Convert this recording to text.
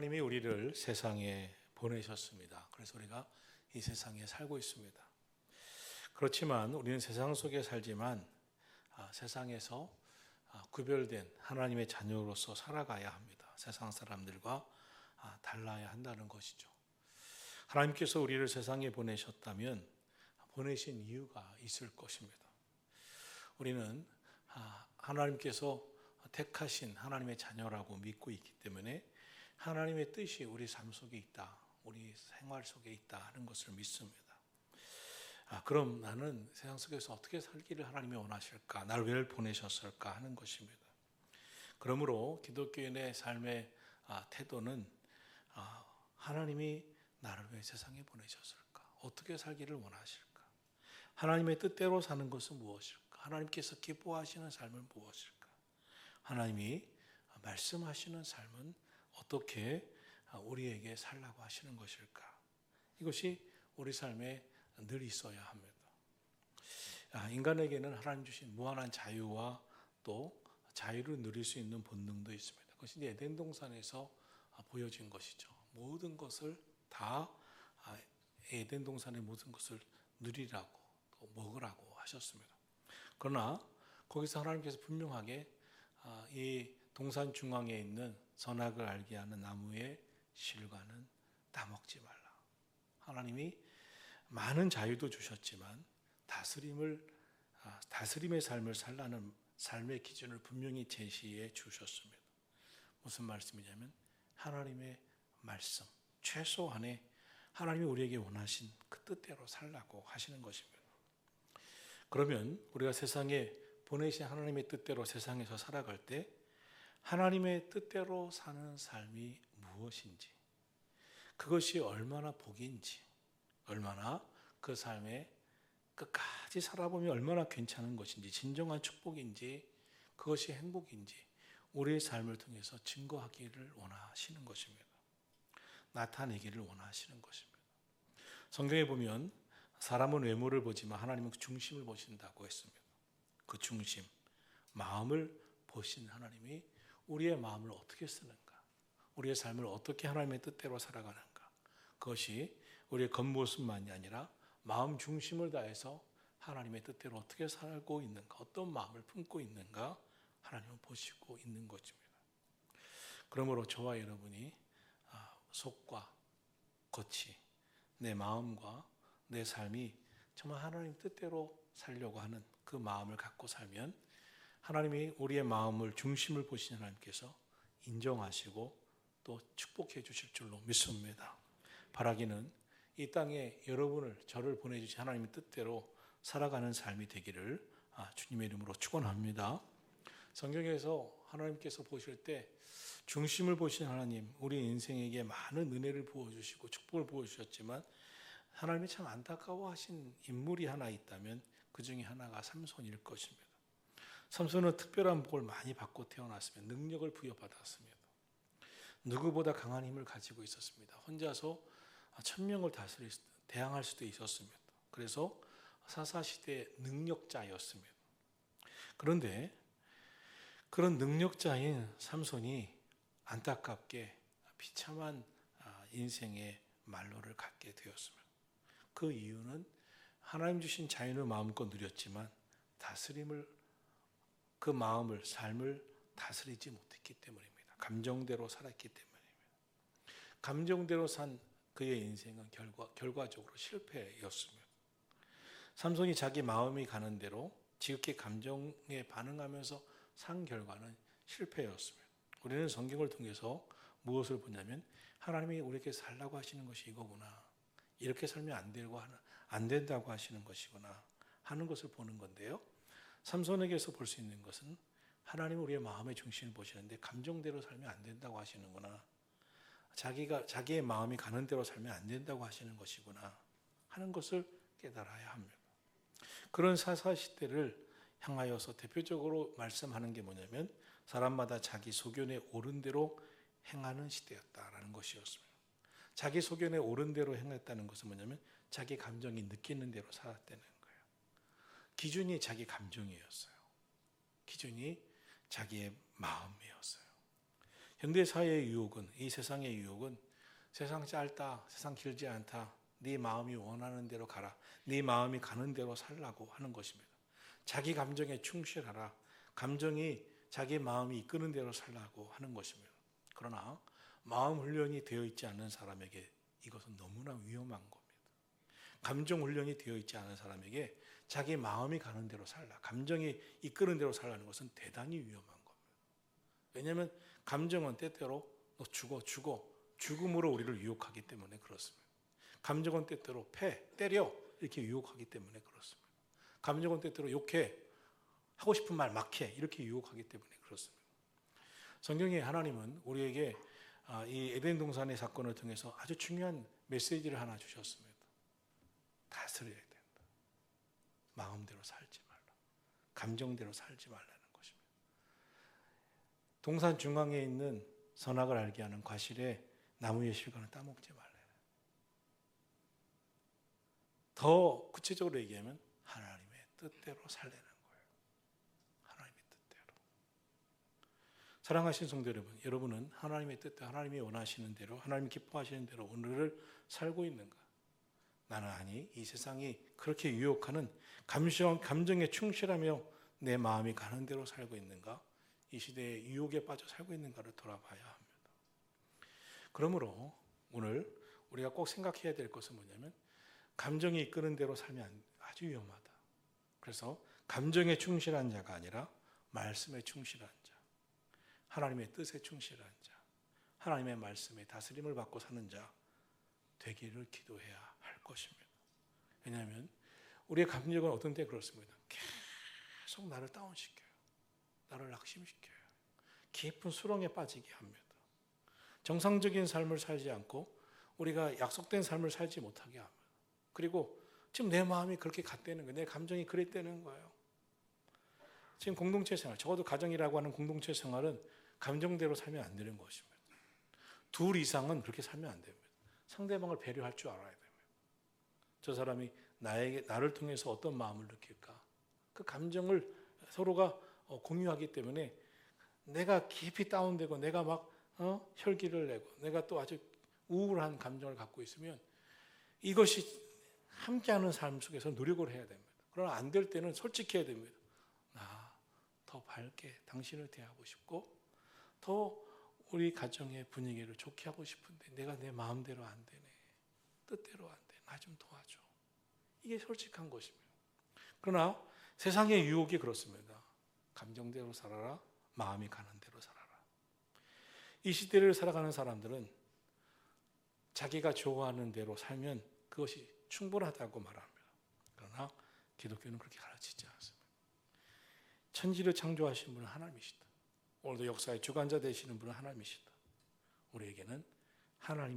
하나님이 우리를 세상에 보내셨습니다. 그래서 우리가 이 세상에 살고 있습니다. 그렇지만 우리는 세상 속에 살지만 세상에서 구별된 하나님의 자녀로서 살아가야 합니다. 세상 사람들과 달라야 한다는 것이죠. 하나님께서 우리를 세상에 보내셨다면 보내신 이유가 있을 것입니다. 우리는 하나님께서 택하신 하나님의 자녀라고 믿고 있기 때문에 하나님의 뜻이 우리 삶 속에 있다, 우리 생활 속에 있다 하는 것을 믿습니다. 그럼 나는 세상 속에서 어떻게 살기를 하나님이 원하실까? 나를 왜 보내셨을까 하는 것입니다. 그러므로 기독교인의 삶의 태도는 하나님이 나를 왜 세상에 보내셨을까? 어떻게 살기를 원하실까? 하나님의 뜻대로 사는 것은 무엇일까? 하나님께서 기뻐하시는 삶은 무엇일까? 하나님이 말씀하시는 삶은 어떻게 우리에게 살라고 하시는 것일까? 이것이 우리 삶에 늘 있어야 합니다. 인간에게는 하나님 주신 무한한 자유와 또 자유를 누릴 수 있는 본능도 있습니다. 그것이 에덴 동산에서 보여진 것이죠. 모든 것을 다 에덴 동산의 모든 것을 누리라고 또 먹으라고 하셨습니다. 그러나 거기서 하나님께서 분명하게 이 동산 중앙에 있는 선악을 알게 하는 나무의 실과는 따먹지 말라. 하나님이 많은 자유도 주셨지만 다스림의 삶을 살라는 삶의 기준을 분명히 제시해 주셨습니다. 무슨 말씀이냐면 하나님의 말씀, 최소한의 하나님이 우리에게 원하신 그 뜻대로 살라고 하시는 것입니다. 그러면 우리가 세상에 보내신 하나님의 뜻대로 세상에서 살아갈 때 하나님의 뜻대로 사는 삶이 무엇인지, 그것이 얼마나 복인지, 얼마나 그 삶에 끝까지 살아보면 얼마나 괜찮은 것인지, 진정한 축복인지, 그것이 행복인지 우리의 삶을 통해서 증거하기를 원하시는 것입니다. 나타내기를 원하시는 것입니다. 성경에 보면 사람은 외모를 보지만 하나님은 그 중심을 보신다고 했습니다. 그 중심, 마음을 보신 하나님이 우리의 마음을 어떻게 쓰는가, 우리의 삶을 어떻게 하나님의 뜻대로 살아가는가, 그것이 우리의 겉모습만이 아니라 마음 중심을 다해서 하나님의 뜻대로 어떻게 살고 있는가, 어떤 마음을 품고 있는가 하나님은 보시고 있는 것입니다. 그러므로 저와 여러분이 속과 겉이, 내 마음과 내 삶이 정말 하나님 뜻대로 살려고 하는 그 마음을 갖고 살면 하나님이 우리의 마음을 중심을 보시는 하나님께서 인정하시고 또 축복해 주실 줄로 믿습니다. 바라기는 이 땅에 여러분을, 저를 보내주신 하나님의 뜻대로 살아가는 삶이 되기를 주님의 이름으로 축원합니다. 성경에서 하나님께서 보실 때 중심을 보신 하나님, 우리 인생에게 많은 은혜를 부어주시고 축복을 부어주셨지만 하나님이 참 안타까워하신 인물이 하나 있다면 그 중에 하나가 삼손일 것입니다. 삼손은 특별한 복을 많이 받고 태어났으며 능력을 부여받았습니다. 누구보다 강한 힘을 가지고 있었습니다. 혼자서 1000명을 대항할 수도 있었습니다. 그래서 사사시대의 능력자였습니다. 그런데 그런 능력자인 삼손이 안타깝게 비참한 인생의 말로를 갖게 되었습니다. 그 이유는 하나님 주신 자유를 마음껏 누렸지만 그 마음을, 삶을 다스리지 못했기 때문입니다. 감정대로 살았기 때문입니다. 감정대로 산 그의 인생은 결과적으로 실패였습니다. 삼손이 자기 마음이 가는 대로 지극히 감정에 반응하면서 산 결과는 실패였습니다. 우리는 성경을 통해서 무엇을 보냐면 하나님이 우리에게 살라고 하시는 것이 이거구나, 이렇게 살면 안 된다고 하시는 것이구나 하는 것을 보는 건데요. 삼손에게서 볼 수 있는 것은 하나님은 우리의 마음의 중심을 보시는데 감정대로 살면 안 된다고 하시는구나, 자기의 마음이 가는 대로 살면 안 된다고 하시는 것이구나 하는 것을 깨달아야 합니다. 그런 사사시대를 향하여서 대표적으로 말씀하는 게 뭐냐면 사람마다 자기 소견에 옳은 대로 행하는 시대였다라는 것이었습니다. 자기 소견에 옳은 대로 행했다는 것은 뭐냐면 자기 감정이 느끼는 대로 살았다는 거예요. 기준이 자기 감정이었어요. 기준이 자기의 마음이었어요. 현대 사회의 유혹은, 이 세상의 유혹은 세상 짧다, 세상 길지 않다, 네 마음이 원하는 대로 가라, 네 마음이 가는 대로 살라고 하는 것입니다. 자기 감정에 충실하라, 감정이 자기 마음이 이끄는 대로 살라고 하는 것입니다. 그러나 마음 훈련이 되어 있지 않은 사람에게 이것은 너무나 위험한 겁니다. 감정 훈련이 되어 있지 않은 사람에게 자기 마음이 가는 대로 살라, 감정이 이끄는 대로 살라는 것은 대단히 위험한 겁니다. 왜냐하면 감정은 때때로 너 죽어, 죽음으로 우리를 유혹하기 때문에 그렇습니다. 감정은 때때로 때려 이렇게 유혹하기 때문에 그렇습니다. 감정은 때때로 욕해, 하고 싶은 말 막 해 이렇게 유혹하기 때문에 그렇습니다. 성경에 하나님은 우리에게 이 에덴 동산의 사건을 통해서 아주 중요한 메시지를 하나 주셨습니다. 다스려야 된다. 마음대로 살지 말라. 감정대로 살지 말라는 것입니다. 동산 중앙에 있는 선악을 알게 하는 과실에 나무의 실과는 따먹지 말라. 더 구체적으로 얘기하면 하나님의 뜻대로 살라는 거예요. 하나님의 뜻대로. 사랑하신 성도 여러분, 여러분은 하나님의 뜻대로, 하나님이 원하시는 대로, 하나님이 기뻐하시는 대로 오늘을 살고 있는가? 나는 아니, 이 세상이 그렇게 유혹하는 감정에 충실하며 내 마음이 가는 대로 살고 있는가? 이 시대의 유혹에 빠져 살고 있는가를 돌아봐야 합니다. 그러므로 오늘 우리가 꼭 생각해야 될 것은 뭐냐면 감정이 이끄는 대로 살면 아주 위험하다. 그래서 감정에 충실한 자가 아니라 말씀에 충실한 자, 하나님의 뜻에 충실한 자, 하나님의 말씀에 다스림을 받고 사는 자 되기를 기도해야 할 것입니다. 왜냐하면 우리의 감정은 어떤 때 그렇습니다. 계속 나를 다운시켜요. 나를 낙심시켜요. 깊은 수렁에 빠지게 합니다. 정상적인 삶을 살지 않고 우리가 약속된 삶을 살지 못하게 합니다. 그리고 지금 내 마음이 그렇게 갔다는 거예요. 내 감정이 그랬다는 거예요. 지금 공동체 생활, 적어도 가정이라고 하는 공동체 생활은 감정대로 살면 안 되는 것입니다. 둘 이상은 그렇게 살면 안 됩니다. 상대방을 배려할 줄 알아야 됩니다. 저 사람이 나를 통해서 어떤 마음을 느낄까? 그 감정을 서로가 공유하기 때문에 내가 깊이 다운되고 내가 막 혈기를 내고 내가 또 아주 우울한 감정을 갖고 있으면 이것이 함께하는 삶 속에서 노력을 해야 됩니다. 그러나 안 될 때는 솔직해야 됩니다. 나 더 밝게 당신을 대하고 싶고 더 우리 가정의 분위기를 좋게 하고 싶은데 내가 내 마음대로 안 되네. 뜻대로 안 돼. 나 좀 도와줘. 이게 솔직한 것입니다. 그러나 세상의 유혹이 그렇습니다. 감정대로 살아라. 마음이 가는 대로 살아라. 이 시대를 살아가는 사람들은 자기가 좋아하는 대로 살면 그것이 충분하다고 말합니다. 그러나 기독교는 그렇게 가르치지 않습니다. 천지를 창조하신 분은 하나님이시다. 오늘도 역사의 주관자 되시는 분은 하나님이시다. 우리에게는 하나님의